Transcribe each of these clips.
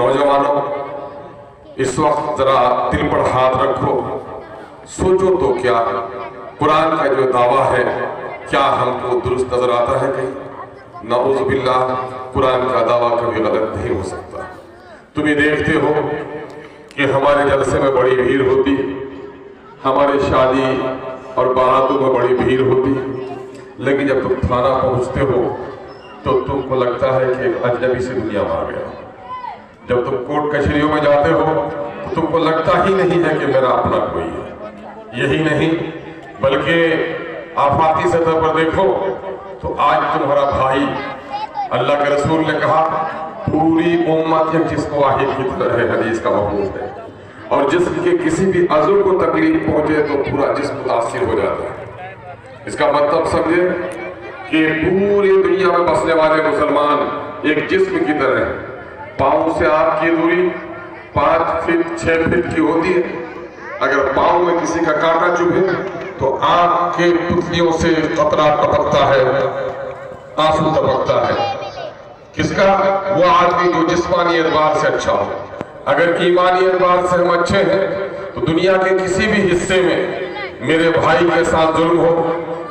नौजवानों, इस वक्त जरा दिल पर हाथ रखो, सोचो तो क्या कुरान का जो दावा है क्या हमको दुरुस्त नजर आता है? कहीं नाउज़ु बिल्लाह, कुरान का दावा कभी गलत नहीं हो सकता। तुम ये देखते हो कि हमारे जलसे में बड़ी भीड़ होती, हमारे शादी और बारातों में बड़ी भीड़ होती, लेकिन जब तुम थाना पहुंचते हो तो तुमको लगता है कि एक अजनबी से दुनिया में आ गया। जब तुम कोर्ट कचहरियों में जाते हो तो तुमको लगता ही नहीं है कि मेरा अपना कोई है। यही नहीं बल्कि आफाकी सतह पर देखो तो आज तुम्हारा भाई, अल्लाह के रसूल ने कहा पूरी उम्मत एक जिस्म वाहिद की तरह है, हदीस का मफहूम है, और जिस्म के किसी भी अज़ू को तकलीफ पहुंचे तो पूरा जिस्म मुतासिर हो जाता है। इसका मतलब समझे कि पूरी दुनिया में बसने वाले मुसलमान एक जिस्म की तरह है। पाँव से आँख की दूरी 5 फीट 6 फीट की होती है। अगर पाँव में किसी का कांटा चुभे तो आँख के पुतलियों से कतरा टपकता है, आंसू टपकता है। किसका? वो आदमी जो जिस्मानी एतबार से अच्छा हो। अगर ईमानी एतबार से हम अच्छे हैं तो दुनिया के किसी भी हिस्से में मेरे भाई के साथ जुल्म हो,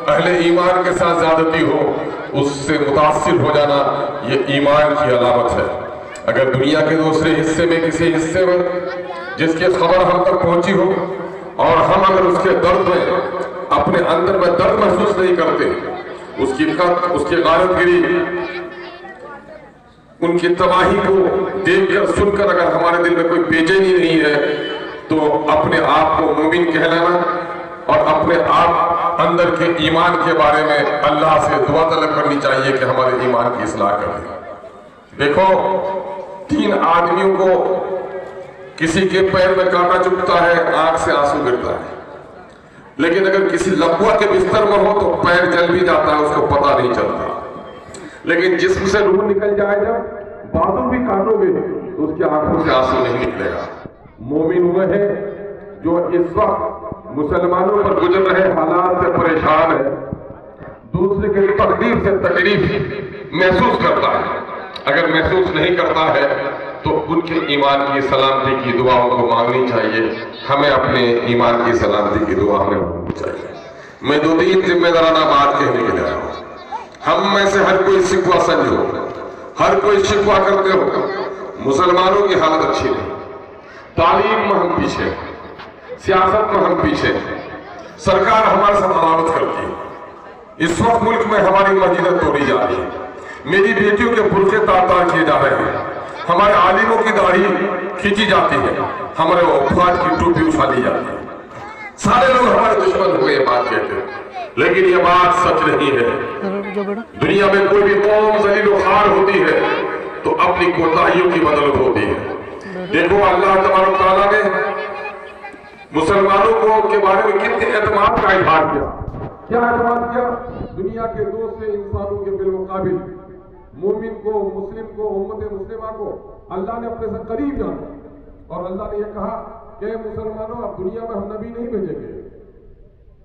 अहले ईमान के साथ ज्यादती हो, उससे मुतासिर हो जाना ये ईमान की अलामत है। अगर दुनिया के दूसरे हिस्से में किसी हिस्से में जिसकी खबर हम तक पहुंची हो और हम अगर उसके दर्द में अपने अंदर में दर्द महसूस नहीं करते, उसकी गारतगिरी, उनकी तबाही को देखकर सुनकर अगर हमारे दिल में कोई बेचैनी नहीं है तो अपने आप को मोमिन कहलाना और अपने आप अंदर के ईमान के बारे में अल्लाह से दुआ तलब करनी चाहिए कि हमारे ईमान की इस्लाह कर दे। देखो, 3 आदमियों को किसी के पैर में कांटा चुभता है, आंख से आंसू गिरता है, लेकिन अगर किसी लकवा के बिस्तर में हो तो पैर जल भी जाता है, उसको पता नहीं चलता। लेकिन जिस्म से रूह निकल जाए, जब बाजू भी काटोगे तो उसकी आंखों से आंसू नहीं निकलेगा। मोमिन हुए हैं जो इस वक्त मुसलमानों पर गुजर रहे हालात से परेशान है, दूसरे की तकलीफ से तकलीफ महसूस करता है। अगर महसूस नहीं करता है तो उनके ईमान की सलामती की दुआओं को मांगनी चाहिए। हमें अपने ईमान की सलामती की दुआ हमें मांगनी चाहिए। मैं 2-3 जिम्मेदाराना बात कहने के लिए आया हूँ। हम में से हर कोई शिकवा संजो, हर कोई शिकवा करते हो मुसलमानों की हालत अच्छी नहीं, तालीम में हम पीछे, सियासत में हम पीछे, सरकार हमारे साथ अदावत करती है। इस वक्त मुल्क में हमारी मस्जिदें तोड़ी जा रही है, मेरी बेटियों के बुर्के तार किए जा रहे हैं, हमारे आलिमों की दाढ़ी खींची जाती है, हमारे औफात की टोपी उछाली जाती है। सारे लोग हमारे दुश्मन हो गए बात कहते हैं, लेकिन ये बात सच नहीं है। दुनिया में कोई भी कौम ज़लील ख़ार होती है तो अपनी कोताहियों की बदौलत होती है। देखो, अल्लाह तबारक तआला ने मुसलमानों को के बारे में कितने एतमाद का इज़हार किया। क्या एतमाद किया? दुनिया के दूसरे इंसानों के बिलमुकाबिल मोमिन को, मुस्लिम को, उम्मत मुस्लिमा को अल्लाह ने अपने से करीब जाना। और अल्लाह ने यह कहा कि मुसलमानों, अब दुनिया में हम नबी नहीं भेजेंगे,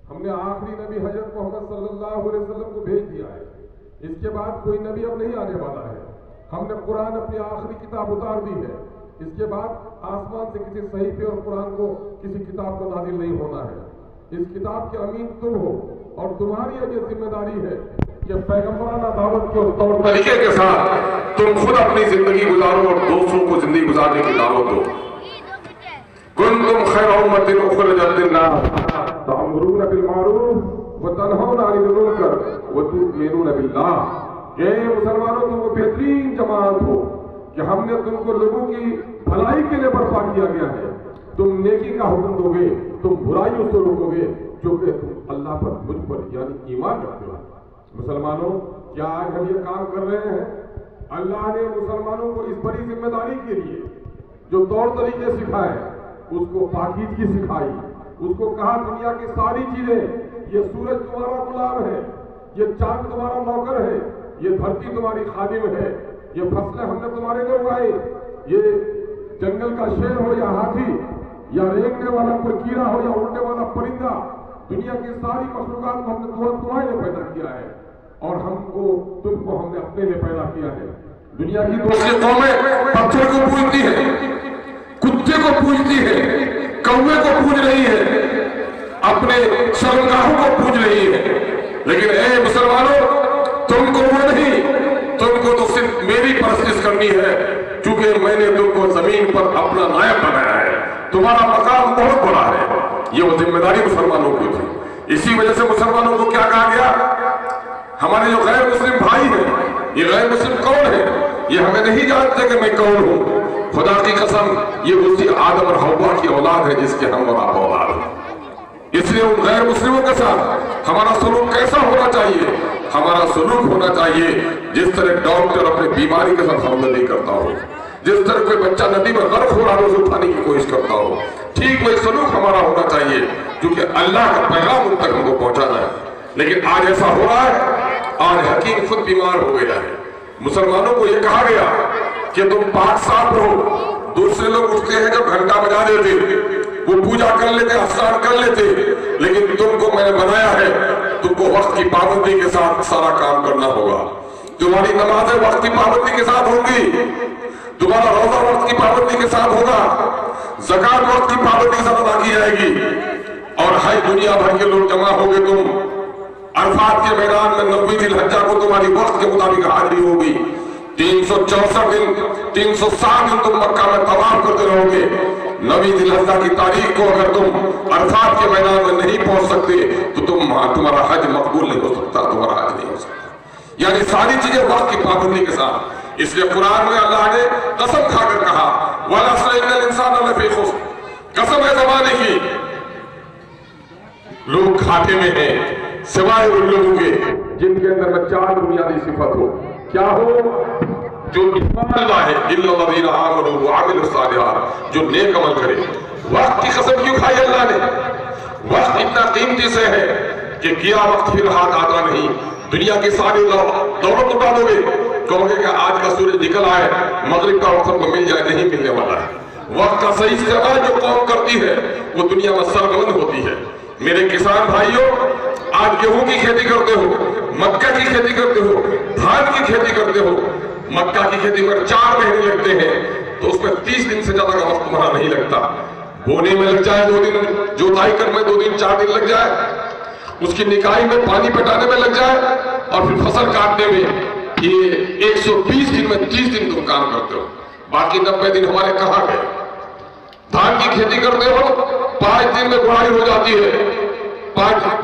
हमने आखिरी नबी हजरत मोहम्मद सल्लल्लाहु अलैहि वसल्लम को भेज दिया है, इसके बाद कोई नबी अब नहीं आने वाला है। हमने कुरान अपनी आखिरी किताब उतार दी है, इसके बाद आसमान से किसी सहीफे और कुरान को किसी किताब को नाजिल नहीं होना है। इस किताब के अमीन तुम हो और तुम्हारी अब ये जिम्मेदारी है कि पैगंबराना दावत के तौर तरीके के साथ तुम खुद अपनी जिंदगी गुजारो और दूसरों को जिंदगी गुजारने की दावत दो। कुंतुम खैर उम्मतिन उखरिजत लिन्नास तअमुरूना बिल मारूफ व तनहौना अनिल मुनकर व तु'मिनूना बिल्लाह। ये मुसलमानों, तुम वो बेहतरीन जमात हो कि हमने तुमको लोगों की भलाई के लिए बर्पा किया गया है। तुम नेकी का हुक्म दोगे, तुम बुराइयों से रोकोगे, जो कि तुम अल्लाह पर, मुझ पर यानी ईमान रखते हो। मुसलमानों, क्या आज हम ये काम कर रहे हैं? अल्लाह ने मुसलमानों को इस बड़ी जिम्मेदारी के लिए जो तौर तरीके सिखाए, उसको पाकीज़गी सिखाई, उसको कहा दुनिया की सारी चीजें, ये सूरज तुम्हारा गुलाम है, ये चांद तुम्हारा नौकर है, ये धरती तुम्हारी खादिम है, ये फसलें हमने तुम्हारे लिए उगाई, ये जंगल का शेर हो या हाथी या रेंगने वाला कोई कीड़ा हो या उड़ने वाला परिंदा, दुनिया की सारी मखलूकात को हमने तुम्हारे लिए पैदा किया है और तुमको हमने अपने लिए पैदा किया है। दुनिया की दूसरी कौमें पत्थर को पूजती है, शर्मगाहों को पूज रही है। लेकिन ए मुसलमानों, तुमको वो नहीं, तुमको तो सिर्फ मेरी परस्तिश करनी है, क्योंकि मैंने तुमको जमीन पर अपना नायब बनाया है। तुम्हारा मकाम बहुत बड़ा है। ये वो जिम्मेदारी मुसलमानों की थी। इसी वजह से मुसलमानों को क्या कहा गया, हमारे जो गैर मुस्लिम भाई हैं, ये गैर मुस्लिम कौन है, ये हमें नहीं जानते कि मैं कौन हूं। खुदा की कसम, ये उसी आदम और हव्वा की औलाद है जिसके हम और आप औलाद हैं। इसलिए उन गैर मुस्लिमों के साथ हमारा सलूक कैसा होना चाहिए? हमारा सलूक होना चाहिए जिस तरह डॉक्टर अपने बीमारी के साथ हमदर्दी करता हो, जिस तरह कोई बच्चा नदी में गर्क हो रहा है उसे उठाने की कोशिश करता हो, ठीक वही सलूक हमारा होना चाहिए, क्योंकि अल्लाह का पैगाम उन तक हमको पहुंचाना है। लेकिन आज ऐसा हो रहा है, आज हकीम खुद बीमार हो गया है। मुसलमानों को यह कहा गया कि तुम पाक साफ रहो। दूसरे लोग उठते हैं जब घंटा बजा देते, वो पूजा कर लेते, स्नान कर लेते, लेकिन तुमको मैंने बनाया है, तुमको वक्त की पाबंदी के साथ सारा काम करना होगा। तुम्हारी नमाजें वक्त की पाबंदी के साथ होंगी, तुम्हारा रोजा वक्त की पाबंदी के साथ होगा, ज़कात वक्त की पाबंदी के साथ अदा की जाएगी। और हर दुनिया भर के लोग जमा होंगे, तुम अरफात के मैदान में 90 जिलहज्जा को तुम्हारी वक्त के मुताबिक हाजिरी होगी। 364 दिन 307 दिन तुम मक्का में तवाफ करते रहोगे। 9 जिलहज्जा की तारीख को अगर तुम अरफात के मैदान में नहीं पहुंच सकते तो तुम्हारा हज मकबूल नहीं हो सकता, तुम्हारा हज नहीं हो सकता। यानी सारी चीजें वक्त की पाबंदी के साथ। इसलिए कुरान में अल्लाह ने कसम खाकर कहा, वल अस्र इन्नल इंसान लफी खुस्र, कसम है ज़माने की, लोग घाटे में हैं सिवाय उन लोगों के जिनके अंदर में 4 बुनियादी सिफत हो। क्या हो? जो ईमान लाए, इल्लल्लज़ीना आमनू व अमिलुस सालिहात, जो नेक अमल करे। वक्त की कसम क्यों खाई अल्लाह ने? वक्त इतना कीमती से है कि किया वक्त फिर हाथ आता नहीं। दुनिया की सारी दौलत उठा दोगे, कहोगे कि आज का सूरज निकल आए, मगरिब का वक्त हमको मिल जाए, नहीं मिलने वाला है। वक्त का सही इस्तेमाल जो कौम करती है वो दुनिया में सरबलंद होती है। मेरे किसान भाइयों, आज गेहूं की खेती करते हो, मक्का की खेती करते हो, धान की खेती करते हो। मक्का की खेती में 4 महीने लगते हैं तो उसमें 30 दिन से ज्यादा का वक्त तुम्हारा नहीं लगता। बोने में लग जाए 2 दिन, जोताई करने में 2 दिन 4 दिन लग जाए, उसकी निकाई में पानी पटाने में लग जाए, और फिर फसल काटने में ये 120 दिन में 30 दिन तुम काम करते हो। बाकी 90 दिन हमारे कहाँ गए? धान की खेती करते हो, 5 दिन में बुआई हो जाती है,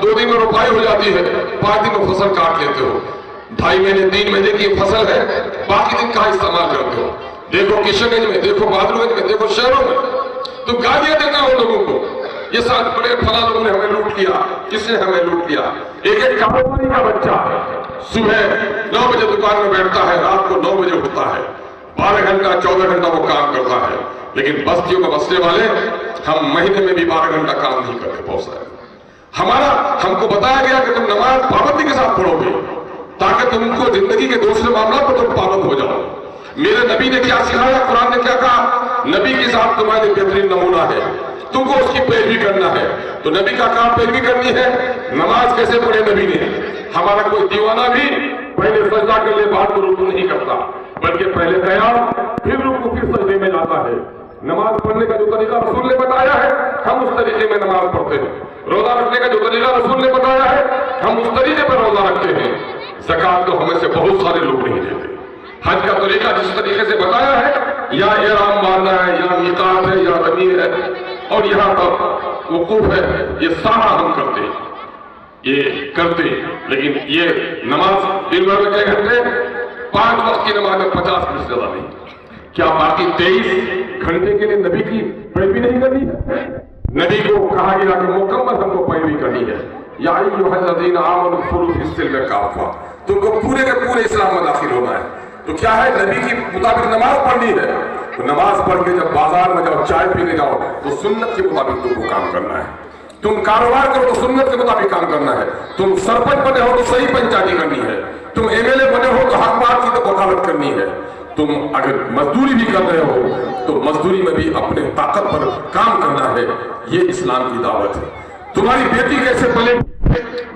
2 दिन में रोपाई हो जाती है, 5 दिन में फसल काट लेते हो। 2.5 महीने 3 महीने की फसल है, बाकी दिन का इस्तेमाल करते हो। देखो किशनगंज में, देखो बहादुरगंज में, देखो शहरों में, तो गालियां देता हो लोगों को, ये साथ बड़े फला लोगों ने हमें लूट लिया, किसने हमें लूट लिया। एक कारोबारी का बच्चा सुबह 9 बजे दुकान में बैठता है, रात को 9 बजे उठता है, 12 घंटा 14 घंटा वो काम करता है। लेकिन बस्तियों में बसने वाले हम महीने में भी 12 घंटा काम नहीं करते। बहुत सारे हमको बताया गया कि तुम नमाज पाबंदी के साथ पढ़ोगे ताकि तुमको जिंदगी के दूसरे मामला पर तुम पाबंद हो जाओ। मेरे नबी ने क्या सिखाया, कुरान ने क्या कहा? नबी के साथ तुम्हारे बेहतरीन नमूना है, तुमको उसकी पैरवी करना है। तो नबी का काम पैरवी करनी है। नमाज कैसे पढ़े नबी ने? हमारा कोई दीवाना भी पहले सजदा कर ले, बाद में रुकू नहीं करता, बल्कि पहले कयाम फिर रुकू फिर सजदे में जाता है। नमाज पढ़ने का जो तरीका रसूल ने बताया है, हम उस तरीके में नमाज पढ़ते हैं। रोजा रखने का जो तरीका रसूल ने बताया है, हम उस तरीके पर रोजा रखते हैं। ज़कात तो हमें से बहुत सारे लोग नहीं देते। हज का तरीका जिस तरीके से बताया है, या इहराम बांधना है, या मिकात है, या रमी है, और यहाँ तक वकूफ है, ये सारा हम करते हैं, ये करते हैं। लेकिन ये नमाज दिन भर में 6 घंटे, 5 वक्त की नमाज में 50 मिनट से ज्यादा नहीं। क्या बाकी 23 घंटे के लिए नबी की पैरवी नहीं करनी है? नबी को कहा गया कि मुकम्मल हमको पैरवी करनी है। या अय्युहल्लज़ीना आमनू उदखुलू फिस्सिल्म काफ़ा, तुमको पूरे के पूरे इस्लाम में दाखिल होना है। तो क्या है? नबी की मुताबिक नमाज पढ़नी है। तो नमाज पढ़ के जब बाजार में जाओ, चाय पीने जाओ, तो सुन्नत के मुताबिक तुमको काम करना है। तुम कारोबार करो तो सुन्नत के मुताबिक काम करना है। तुम सरपंच बने हो तो सही पंचायती करनी है। तुम एमएलए बने हो तो हक बात की तो वकालत करनी है। तुम अगर मजदूरी भी कर रहे हो तो मजदूरी में भी अपने ताकत पर काम करना है। ये इस्लाम की दावत है। तुम्हारी बेटी कैसे पले,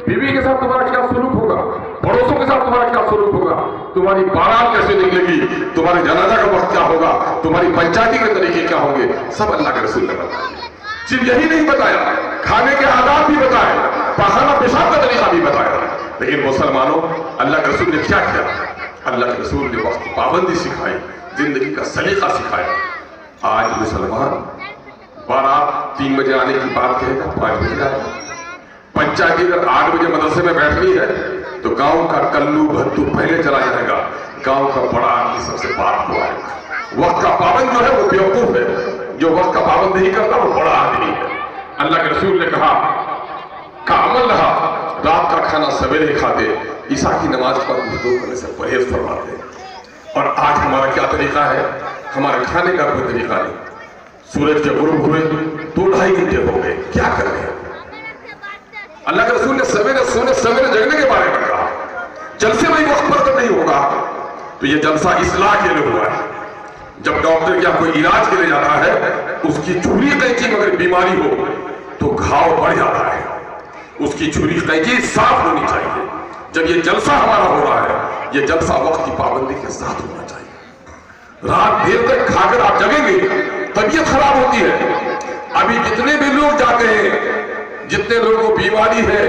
बीवी के साथ तुम्हारा क्या सलूक होगा, पड़ोसों के साथ तुम्हारा क्या सलूक होगा, तुम्हारी बारात कैसे निकलेगी, तुम्हारे जनाजा का वक्त क्या होगा, तुम्हारी पंचायती के तरीके क्या होंगे, सब अल्लाह के रसूल ने बताया। सिर्फ यही नहीं बताया, खाने के आदाब भी बताए। पाखाना पेशाब का तरीका भी बताया। लेकिन मुसलमानों, अल्लाह के रसूल ने क्या किया? अल्लाह के रसूल ने वक्त पाबंदी सिखाई, जिंदगी का सलीका सिखाया। आज मुसलमान बारात 3 बजे आने की बात कहेगा, 5 बजे आएगा। पंचायती अगर 8 बजे मदरसे में बैठनी है तो गांव का कल्लू भद्दू पहले चला जाएगा, गांव का बड़ा आदमी सबसे बात हुआ है। वक्त का पाबंद जो है वो बेवकूफ है, जो वक्त का पाबंद नहीं करता वो बड़ा आदमी है। अल्लाह के रसूल ने कहा का अमल रहा, रात का खाना सवेरे खाते, ईशा की नमाज पर गुफ्तगू करने से परहेज फरमाते। और आज हमारा क्या तरीका है? हमारे खाने का कोई तरीका नहीं। सूरज के गुरूब हुए 2-2.5 घंटे हो गए, क्या कर रहे हैं? अल्लाह के रसूल ने सवेरे सोने सवेरे जगने के बारे में कहा। जलसे में वक्त पर तो नहीं होगा, तो ये जलसा इस्लाह के लिए हुआ है। जब डॉक्टर क्या कोई इलाज के लिए जाता है, उसकी छुरी कैंची में अगर बीमारी हो तो घाव बढ़ जाता है, उसकी छुरी कैंची साफ होनी चाहिए। जब ये जलसा हमारा हो रहा है, ये जलसा वक्त की पाबंदी के साथ होना चाहिए। रात देर तक खाकर आप जगेंगे, तबीयत खराब होती है। अभी जितने भी लोग जाते हैं, जितने लोगों को बीमारी है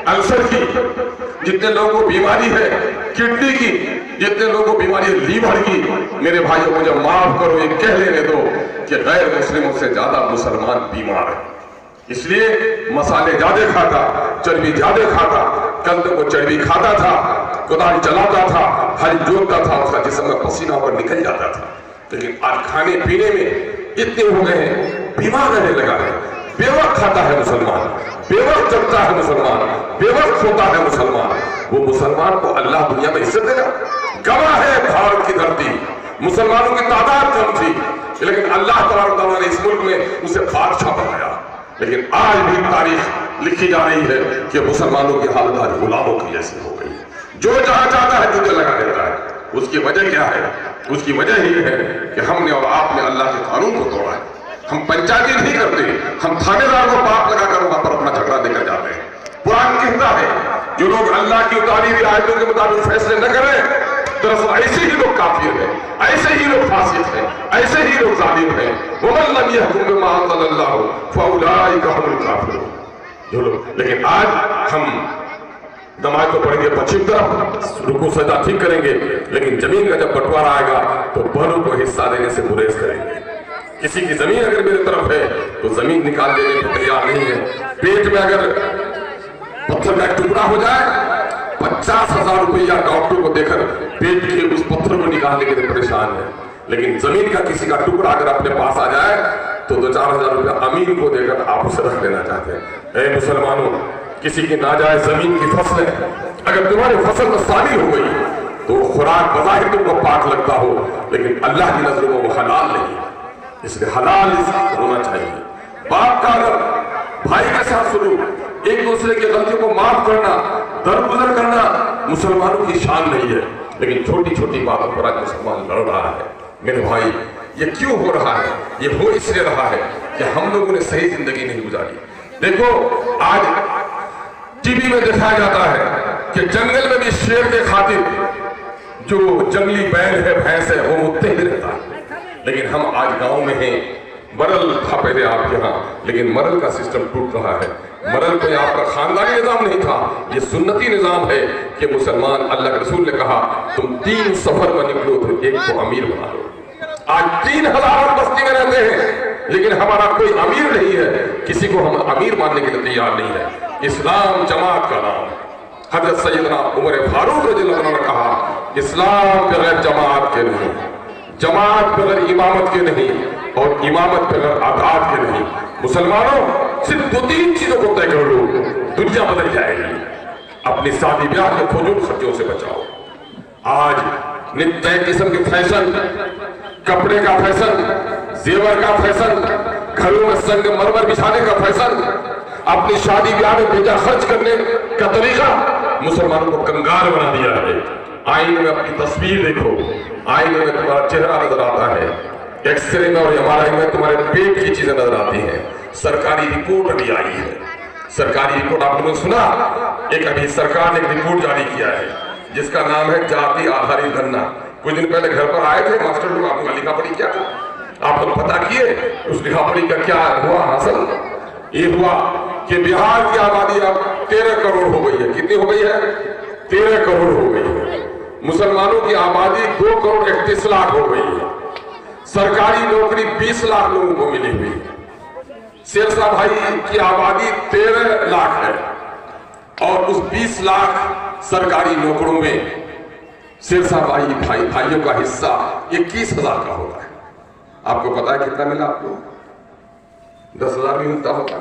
अल्सर की, जितने लोगों को बीमारी है किडनी की, जितने लोगों को बीमारी है लीवर की, मेरे भाइयों मुझे माफ करो, ये कह लेने दो कि गैर मुस्लिमों से ज्यादा मुसलमान बीमार है। इसलिए मसाले ज्यादा खाता, चर्बी ज्यादा खाता। कल तो वो चर्बी खाता था, कुदाल चलाता था, हल जोतता था, उसका जिस्म में पसीना होकर निकल जाता था। लेकिन आज खाने पीने में इतने हो गए हैं, बीमार रहने लगा है। बेवक्त खाता है मुसलमान, बेवक्त जगता है मुसलमान, बेवक्त सोता है मुसलमान। वो मुसलमान को अल्लाह दुनिया में इज्जत देगा? गवाह है भारत की धरती, मुसलमानों की तादाद कम थी, लेकिन अल्लाह तआला ने इस मुल्क में उसे बादशाह बनाया। लेकिन आज भी तारीख लिखी जा रही है कि मुसलमानों की हालत आज गुलामों की जैसी हो गई है। जो जहां चाहता है जूते लगा देता है। उसकी वजह क्या है? उसकी वजह ये है कि हमने और आपने अल्लाह के कानून को तोड़ा है। हम पंचायती नहीं करते, हम थानेदार को बात लगाकर वहां पर अपना झगड़ा देकर जाते हैं। कुरान कहता है जो लोग अल्लाह की उतारी हुई आयतों के मुताबिक फैसले न करें, दरअसल ऐसे ही लोग काफिर हैं, ऐसे ही लोग फासिक हैं, ऐसे ही लोग जालिम हैं। वमन लम यहकुम बिमा अंज़लल्लाहु फउलाइका हुमुल काफिरून। जो लोग, लेकिन आज हम नमाज तो पढ़ेंगे पश्चिम तरफ, रुकू सजदा ठीक करेंगे, लेकिन जमीन का जब बंटवारा आएगा तो बहनों को हिस्सा देने से गुरेज करेंगे। किसी की जमीन अगर मेरी तरफ है तो जमीन निकाल देने को तैयार नहीं है। पेट में अगर पत्थर का एक टुकड़ा हो जाए, 50,000 रुपया डॉक्टर को देकर पेट के उस पत्थर को निकालने के लिए परेशान है। लेकिन जमीन का किसी का टुकड़ा अगर अपने पास आ जाए तो 2-4 हजार रुपया अमीर को देकर आप उसे रख लेना चाहते हैं। ऐ मुसलमानों, किसी की नाजायज जमीन की फसल अगर तुम्हारी फसल में शामिल हो गई तो खुराक बज़ाहिर तुमको पाक लगता हो, लेकिन अल्लाह की नजरों में वो हलाल नहीं, इसलिए हलाल होना चाहिए। बाप का अगर भाई के साथ सुलूक, एक दूसरे की गलतियों को माफ करना, दरगुजर करना मुसलमानों की शान नहीं है। लेकिन छोटी छोटी बातों पर आज मुसलमान लड़ रहा है। मेरे भाई, ये क्यों हो रहा है? ये हो इसलिए रहा है कि हम लोगों ने सही जिंदगी नहीं गुजारी। देखो, आज टीवी में दिखाया जाता है कि जंगल में भी शेर के खातिर जो जंगली बैल है, भैंस है, वो मुत्तहिद रहता है। लेकिन हम आज गांव में हैं। मरल था पहले आपके यहाँ, लेकिन मरल का सिस्टम टूट रहा है। मरल कोई आपका खानदानी निजाम नहीं था, ये सुन्नती निजाम है कि मुसलमान, अल्लाह के रसूल ने कहा तुम 3 सफर में निकलो तो एक को अमीर बना लो। आज 3,000 बस्ती में रहते हैं, लेकिन हमारा कोई अमीर नहीं है, किसी को हम अमीर मानने के लिए तैयार नहीं है। इस्लाम जमात का नाम। हजरत सैयदना उमर फारूक रज़ियल्लाहु अन्हु ने कहा इस्लाम बगैर जमात के नहीं, जमात बगैर इमामत के नहीं, और इमामत बगैर आदात के नहीं। मुसलमानों, सिर्फ 2-3 चीजों को तय कर लो, दुनिया बदल जाएगी। अपनी शादी ब्याह के फजूल खर्चों से बचाओ। आज नित्य किस्म के फैशन, कपड़े का फैशन, जेवर का फैशन, घरों में संगमरमर बिछाने का फैशन, अपनी शादी ब्याह में बेजा खर्च करने का तरीका मुसलमानों को कंगाल बना दिया है। आईने में अपनी तस्वीर देखो, आईने में तुम्हारा चेहरा नजर आता है, एक्सरे में और एमआरआई में तुम्हारे पेट की चीजें नजर आती हैं। सरकारी रिपोर्ट अभी आई है, सरकारी रिपोर्ट आप लोगों ने सुना? एक अभी सरकार ने एक रिपोर्ट जारी किया है जिसका नाम है जाति आधारित गणना। कुछ दिन पहले घर पर आए थे मास्टर लोग, आपको लिखा पढ़ी क्या था? आप लोग पता किए उस लिखा पढ़ी का क्या हुआ हासिल? ये हुआ कि बिहार की आबादी अब 13 करोड़ हो गई है। कितनी हो गई है? 13 करोड़ हो गई है। मुसलमानों की आबादी 2 करोड़ 31 लाख हो गई है। सरकारी नौकरी 20 लाख लोगों को मिली हुई है। शेरशाह भाई की आबादी 13 लाख है और उस 20 लाख सरकारी नौकरों में शेरशाह भाइयों का हिस्सा 21,000 का होता है। आपको पता है कितना मिला आपको? 10,000 भी मिलता होगा?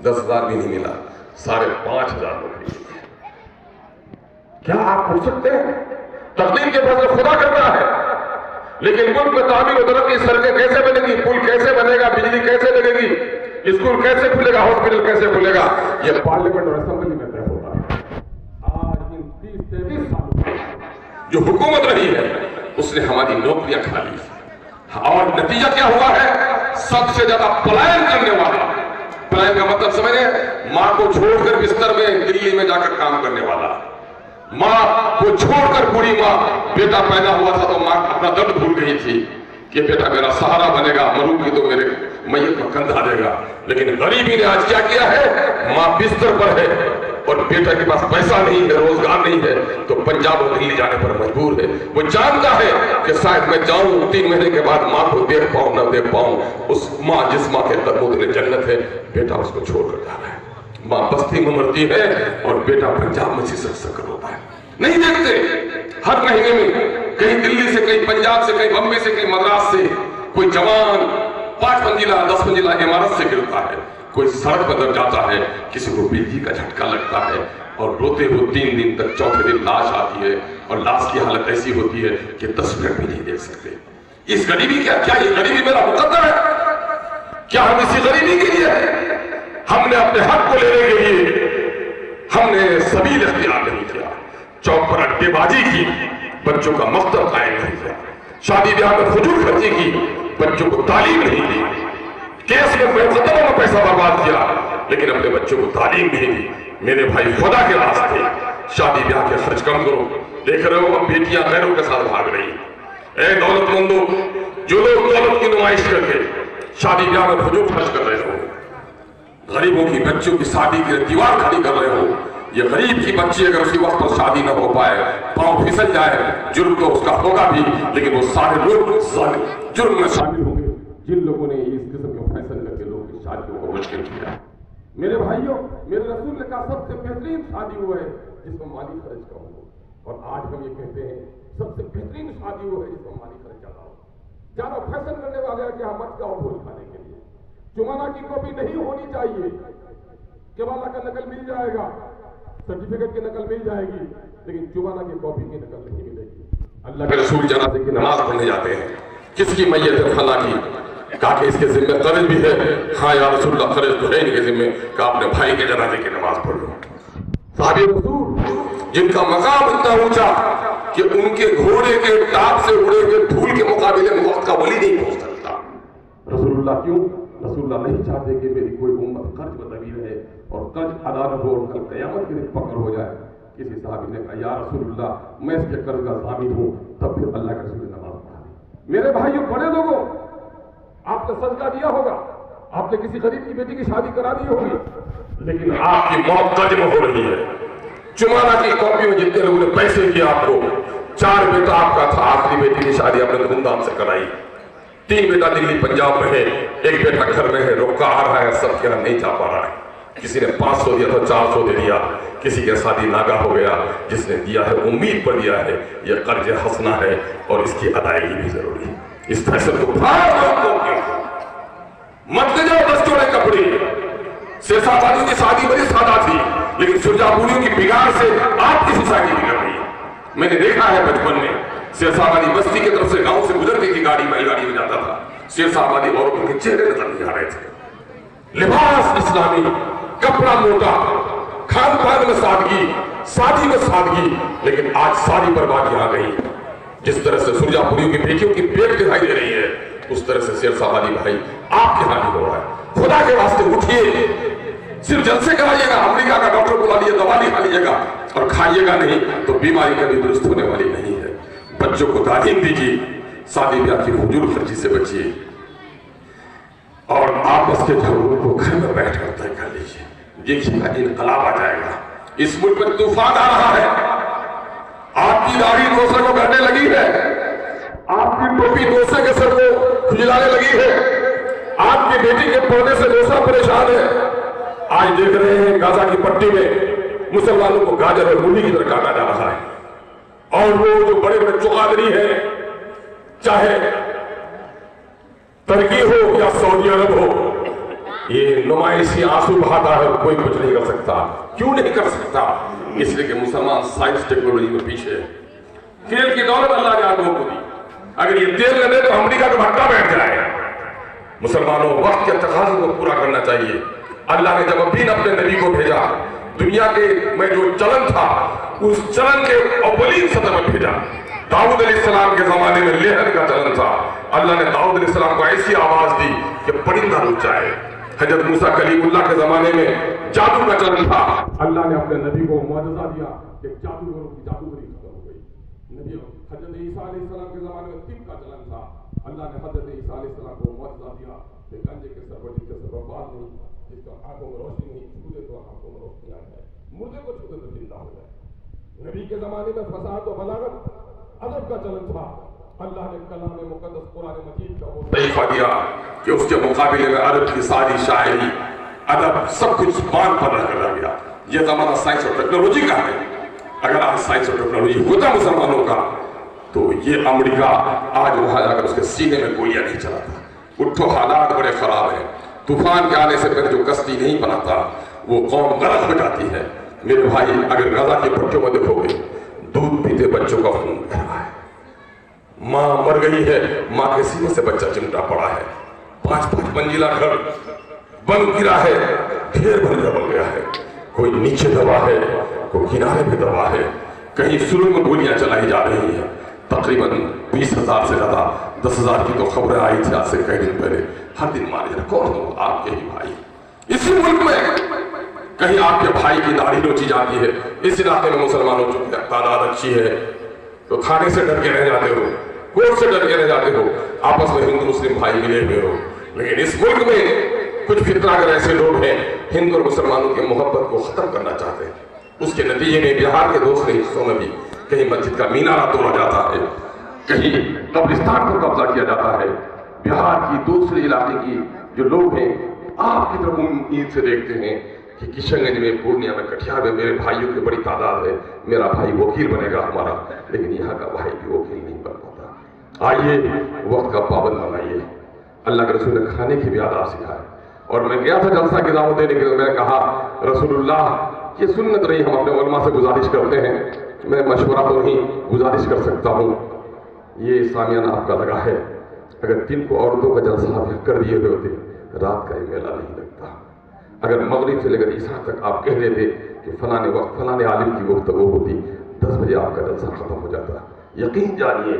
10,000 भी नहीं मिला, 5,500 नौकरी। क्या आप पूछ सकते हैं? तकदीर के फैसले खुदा करता है, लेकिन मुल्क में तामीर और तरक्की, सड़कें कैसे बनेगी, पुल कैसे बनेगा, बिजली कैसे लगेगी, स्कूल कैसे खुलेगा, हॉस्पिटल कैसे खुलेगा, यह पार्लियामेंट और असेंबली में तय होता है। आज इन 30-33 सालों जो हुकूमत रही है उसने हमारी नौकरियां खा ली और नतीजा क्या हुआ है? सबसे ज्यादा पलायन करने वाला, पलायन का मतलब समझ रहे हैं? मां को छोड़कर बिस्तर में दिल्ली में जाकर काम करने वाला, मां को छोड़कर बूढ़ी मां, बेटा पैदा हुआ था तो मां अपना दर्द भूल गई थी कि बेटा मेरा सहारा बनेगा, मरूंगी तो मेरे मैयत में कंधा देगा। लेकिन गरीबी ने आज क्या किया है? मां बिस्तर पर है और बेटा के पास पैसा नहीं है, रोजगार नहीं है, तो पंजाब और दिल्ली जाने पर मजबूर है। वो जानता है कि शायद मैं जाऊं 3 महीने के बाद मां को देख पाऊं ना देख पाऊं। उस मां जिस मां के कदमों में जन्नत है, बेटा उसको छोड़कर जा रहा है। मां बस्ती में मरती है और बेटा पंजाब में सिसक रोता है। नहीं देखते हर महीने में कहीं दिल्ली से, कहीं पंजाब से, कहीं बम्बे से, कहीं मद्रास से कोई जवान 5 मंजिला 10 मंजिला इमारत से गिरता है, कोई सड़क पर दब जाता है, किसी को बिजली का झटका लगता है और रोते हुए 3 दिन तक, चौथे दिन लाश आती है और लाश की हालत ऐसी होती है कि 10 मिनट भी नहीं देख सकते। इस गरीबी क्या ये गरीबी मेरा मुकद्दर है? क्या हम इसी गरीबी के लिए हमने अपने हक को लेने के लिए हमने सबील इख्तियार नहीं किया, चौक पर अड्डेबाजी की, बच्चों का मकसद कायम नहीं किया, शादी ब्याह में फजूल खर्ची की, बच्चों को तालीम नहीं दी, केस में मुकदमों में पैसा बर्बाद किया, लेकिन अपने बच्चों को तालीम नहीं दी। मेरे भाई खुदा के वास्ते शादी ब्याह के खर्च कम करो। देख रहे हो अब बेटियां गैरों के साथ भाग रही। ऐ दौलतमंदों, जो लोग दौलत की नुमाइश करके शादी ब्याह में फजूल खर्च कर रहे हो, गरीबों की बच्चों की शादी की दीवार खड़ी कर रहे हो, ये गरीब की बच्ची अगर उसी वक्त पर शादी न हो पाए, पांव फिसल जाए, जुर्म तो उसका होगा भी, लेकिन वो सारे लोग जुर्म में शामिल होंगे जिन लोगों ने इस किस्म के फैसले करके लोगों की शादियों को मुश्किल किया। मेरे भाइयों, मेरे रसूल ने कहा सबसे बेहतरीन शादी वो है जिसमें माली खर्च कम हो, और आज हम ये कहते हैं सबसे बेहतरीन शादी वो है जिसमें माली खर्च ज्यादा हो। ज्यादा फैशन करने वाले कि हम मत का भोज खाने के लिए जुमाना की कॉपी नहीं होनी चाहिए, केवाला का नकल मिल जाएगा, सर्टिफिकेट की नकल मिल जाएगी, लेकिन जुमाना की कॉपी की नकल नहीं मिलेगी। अल्लाह के रसूल जनाजे की नमाज पढ़ने जाते हैं, किसकी मैयत है? फला की। कहा कि इसके जिम्मे कर्ज भी है। हाँ या रसूलल्लाह, कर्ज तो है इनके जिम्मे। कहा अपने भाई के जनाजे की नमाज पढ़ लो। साहबी रसूल जिनका मकाम इतना ऊंचा कि उनके घोड़े के टाप से उड़े हुए धूल के मुकाबले में वक्त का वली नहीं पहुंच सकता। रसूलुल्लाह क्यों? रसूलुल्लाह नहीं चाहते कि मेरी कोई उम्मत कर्ज में दबी रहे और कर्ज अदा न हो और कल कयामत के दिन पकड़ हो जाए। किसी साहबी ने कहा या रसूलुल्लाह मैं इसके कर्ज का ज़ामिन हूं। तब फिर अल्लाह के रसूल ने नमाज पढ़ा दी। मेरे भाइयों, बड़े लोगों, आपने सदका दिया होगा, आपने किसी गरीब की बेटी की शादी करा दी होगी, लेकिन आपकी मौत कर्ज में हो रही है। जुमाना की कॉपी में जितने लोगों ने पैसे दिए आपको, 4 बेटा आपका था, आखिरी बेटी की शादी आपने धूमधाम से कराई, 3 बेटा दिल्ली पंजाब में है, 1 बेटा घर में है, रोका आ रहा है, सब के नहीं जा पा रहा है। किसी ने 500 दिया तो 400 दे दिया, किसी की शादी नागा हो गया, जिसने दिया है उम्मीद पर दिया है। यह कर्ज हंसना है और इसकी अदायगी भी जरूरी है। इस फैसले को मत ले जाओ 10 जोड़े कपड़े। शेरशाह की शादी बड़ी सादा थी, लेकिन सुरजापुरियों की बिगाड़ से आपकी सोसाइटी बिगड़ गई। मैंने देखा है बचपन में शेरशाह बस्ती की तरफ से गांव से गुजरती थी, गाड़ी बैलगाड़ी में जाता था, शेरशाह औरतों के चेहरे नजर नहीं आ रहे थे। लिबास इस्लामी, कपड़ा मोटा, खान पान में सादगी, शादी में सादगी, लेकिन आज सारी बर्बादी आ गई। जिस तरह से सुरजापुरियों की बेटियों की पेट दिखाई दे रही है, उस तरह से शेरशाह भाई आपके हानि हो रहा है। खुदा के वास्ते उठिए, सिर्फ जलसे कराइएगा, अमेरिका का डॉक्टर बुला लिए, दवा खा लीजिएगा और खाइएगा नहीं तो बीमारी कभी दुरुस्त होने वाली नहीं है। बच्चों को तालीम दीजिए, शादी ब्याह की फजूल खर्ची से बचिए और आपस के झगड़ों को घर में बैठ कर तय कर लीजिए। देखिएगा इनकलाब आ जाएगा। इस मुल्क में तूफान आ रहा है। आपकी दाढ़ी दूसरे को करने लगी है, आपकी टोपी दूसरे के सर को खुजलाने लगी है, आपकी बेटी के पौधे से दूसरा परेशान है। आज देख रहे हैं गाजा की पट्टी में मुसलमानों को गाजर और मूली की तरह काटा जा रहा है, और वो जो बड़े बड़े चौकादरी हैं, चाहे तुर्की हो या सऊदी अरब हो, ये नुमाइशी आंसू बहाता है, कोई कुछ नहीं कर सकता। क्यों नहीं कर सकता? इसलिए कि मुसलमान साइंस टेक्नोलॉजी में पीछे है। तेल की दौलत अल्लाह ने आदमों को दी, अगर ये तेल न दे तो अमेरिका का भट्टा बैठ जाए। मुसलमानों वक्त के तकाज़े को पूरा करना चाहिए। अल्लाह ने जब अपने नबी को भेजा, दुनिया के में जो चलन था उस चलन के अव्वलीन सतह में भेजा। दाऊद अलैहिस्सलाम के जमाने में लेहन का चलन था। अल्लाह ने दाऊद अलैहिस्सलाम को ऐसी आवाज दी कि परिंदा रुक जाए। हजरत मूसा कलीमुल्लाह के जमाने में जादू का चलन था। अल्लाह ने अपने नबी को मुआजिजा दिया कि जादूगरों की जादूगरी खत्म हो गई। नबी हजरत ईसा अलैहिस्सलाम के जमाने में तिब का चलन था। अल्लाह ने हजरत ईसा अलैहिस्सलाम को मुआजिजा दिया कि गंजे के सर पर जिसके सर पर बाल नहीं, जिसका आंखों में रोशनी नहीं, छूते तो आंखों में रोशनी आ जाए, मुर्दे को छूते तो जिंदा हो जाए। नबी के जमाने में फसाद और बलागत अदब का चलन था। अल्लाह ने कलाम मुकद्दस कुरान मजीद का वो तरीका दिया कि उसके मुकाबले में अरब की सारी शायरी, अदब, सब कुछ मान पर रखा गया। ये जमाना साइंस और टेक्नोलॉजी का है। अगर आज साइंस और टेक्नोलॉजी होता मुसलमानों का तो ये अमेरिका आज वहां जाकर उसके सीने में गोलियां नहीं चलाता। उठो, हालात बड़े खराब हैं। तूफान के आने से पहले जो कश्ती नहीं बनाता वो कौम गलत हो जाती है। मेरे भाई, अगर गाजा की पट्टियों में देखोगे, दूध पीते बच्चों का खून बह रहा है, माँ मर गई है, माँ के सीने से बच्चा चिमटा पड़ा है, 5-5 मंजिला घर बन गिरा है, ढेर भर बन गया है, कोई नीचे दबा है, कोई किनारे पे दबा है, कहीं शुरू में गोलियां चलाई जा रही है। तकरीबन 20,000 से ज्यादा, 10,000 की तो खबरें आई थी आज से कई दिन पहले। हर दिन मारे जा, कौन हो? आपके ही भाई। इसी मुल्क में कहीं आपके भाई की दाढ़ी नोची जाती है। इस इलाके में मुसलमानों की तादाद अच्छी है तो थाने से डर के रह जाते हो, कोर्ट से डर के रह जाते हो, आपस में हिंदू मुस्लिम भाई मिले हुए हो। लेकिन इस मुल्क में कुछ फितना अगर ऐसे लोग हैं हिंदू और मुसलमानों की मोहब्बत को खत्म करना चाहते हैं, उसके नतीजे में बिहार के दूसरे हिस्सों में भी कहीं मस्जिद का मीनारा तोड़ा जाता है, कहीं कब्रिस्तान को कब्जा किया जाता है। बिहार की दूसरे इलाके की जो लोग हैं आपकी तरफ उम्मीद से देखते हैं कि किशनगंज में, पूर्णिया में, कटिहार में मेरे भाइयों की बड़ी तादाद है, मेरा भाई वकील बनेगा हमारा, लेकिन यहाँ का भाई भी वकील नहीं बन पाता। आइए वक्त का पाबंद बनाइए। अल्लाह के रसूल ने खाने की भी आदाब सिखाए। और मैं गया था जलसा की दावत देने के लिए, मैंने कहा रसूलुल्लाह ये सुन्नत रही, हम अपने उलमा से गुजारिश करते हैं, मैं मशवरा तो नहीं गुजारिश कर सकता हूँ, ये सामियाना आपका लगा है, अगर दिन को औरतों का जलसा कर दिए हुए होते रात का ही मेला नहीं लगता। अगर मगरिब से लेकर ईशा तक आप कह देते कि फलाने वक्त फलाने आलिम की गुफ्तगू होती, 10 बजे आपका जलसा खत्म हो जाता। यकीन जानिए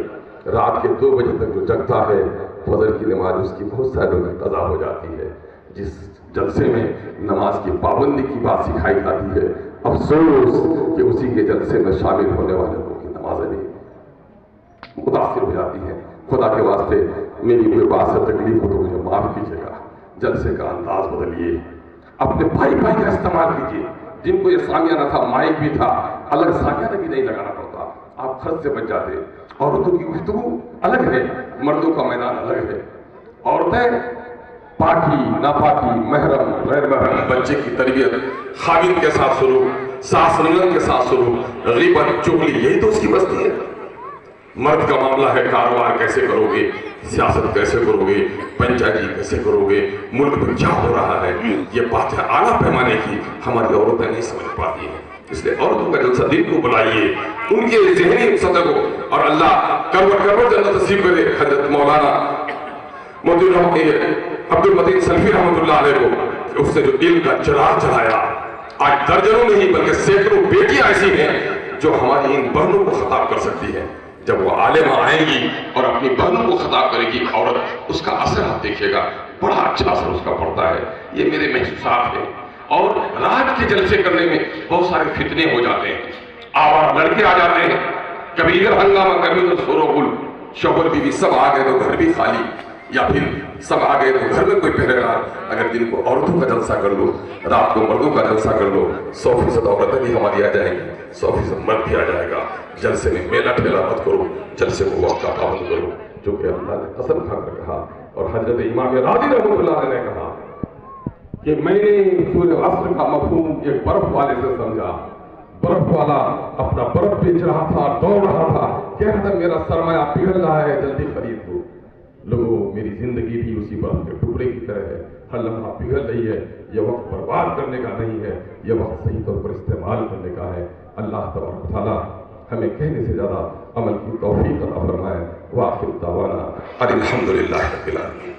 रात के 2 बजे तक जो जगता है फजर की नमाज उसकी बहुत सारे लोगों की कज़ा हो जाती है। जिस जलसे में नमाज की पाबंदी की बात सिखाई जाती है, अफसोस कि उसी के जलसे में शामिल होने वाले लोगों की नमाजें भी मुतासिर हो जाती हैं। खुदा के वास्ते मेरी कोई बात से तकलीफ हो तो मुझे माफ़ कीजिएगा। जलसे का अंदाज बदलिए, अपने भाई का इस्तेमाल कीजिए। जिनको ये सामियाना था, माइक भी था, अलग सामियाना भी नहीं लगाना पड़ता, आप खर्च से बच जाते। औरतों की गुफ्तगू अलग है, मर्दों का मैदान अलग है। औरतें पाकी, नापाकी, महरम, गैर महरम, बच्चे की तरबियत, खाविन के साथ शुरू, सास ननद के साथ शुरू, गीबत, चुगली, यही तो उसकी बस्ती है। मर्द का मामला है कारोबार कैसे करोगे, सियासत कैसे करोगे, पंचायती कैसे करोगे, मुल्क में क्या हो रहा है, ये बात है आला पैमाने की, हमारी औरतें नहीं समझ पाती हैं। इसलिए औरतों का जलसा दिन को बुलाइए, उनके ज़हनी सतह को, और अल्लाह करवट जन्नत नसीब करे। हजरत मौलाना अब्दुल मतीन सल्फी रहमतुल्लाह अलैह को उसने जो दिल का चिराग जलाया, आज दर्जनों नहीं बल्कि सैकड़ों बेटियां ऐसी हैं जो हमारी इन बहनों को खिताब कर सकती हैं। जब वो आलिमा आएंगी और अपनी बहनों को खिताब करेगी औरत, उसका असर आप देखिएगा, बड़ा अच्छा असर उसका पड़ता है। ये मेरे महसूसात हैं। और रात के जलसे करने में बहुत सारे फितने हो जाते हैं, आवारा लड़के आ जाते हैं, कभी इधर हंगामा, कभी उधर शोरगुल, शोहर बीवी सब आ गए तो घर भी खाली, या फिर सब आ गए तो घर में कोई पहरेदार, अगर दिन को औरतों का जलसा कर लो, रात को मर्दों का जलसा कर लो, 100% औरतें भी हमारी आ जाएंगी, 100% मर्द भी आ जाएगा। जलसे में मेला ठेला मत करो, जलसे को वक्त का पाबंद करो, जो कि अल्लाह ने कसम खाकर कहा। और हजरत इमाम राज़ी रहमतुल्लाह ने कहा कि मैंने सूरह अस्र का मफ़हूम एक बर्फ वाले से समझा। बर्फ वाला अपना बर्फ बेच रहा था, दौड़ रहा था, कह रहा था मेरा सरमाया पिघल रहा है, जल्दी खरीद लो। लोगों, मेरी जिंदगी भी उसी बर्फ के टुकड़े की तरह है, हर लम्हा पिघल रही है। यह वक्त बर्बाद करने का नहीं है, यह वक्त सही तौर पर इस्तेमाल करने का है। अल्लाह तबारक व तआला हमें कहने से ज़्यादा अमल की तौफीक अता फरमाए। वाखिर दावाना अनिल हम्दुलिल्लाहि रब्बिल आलमीन।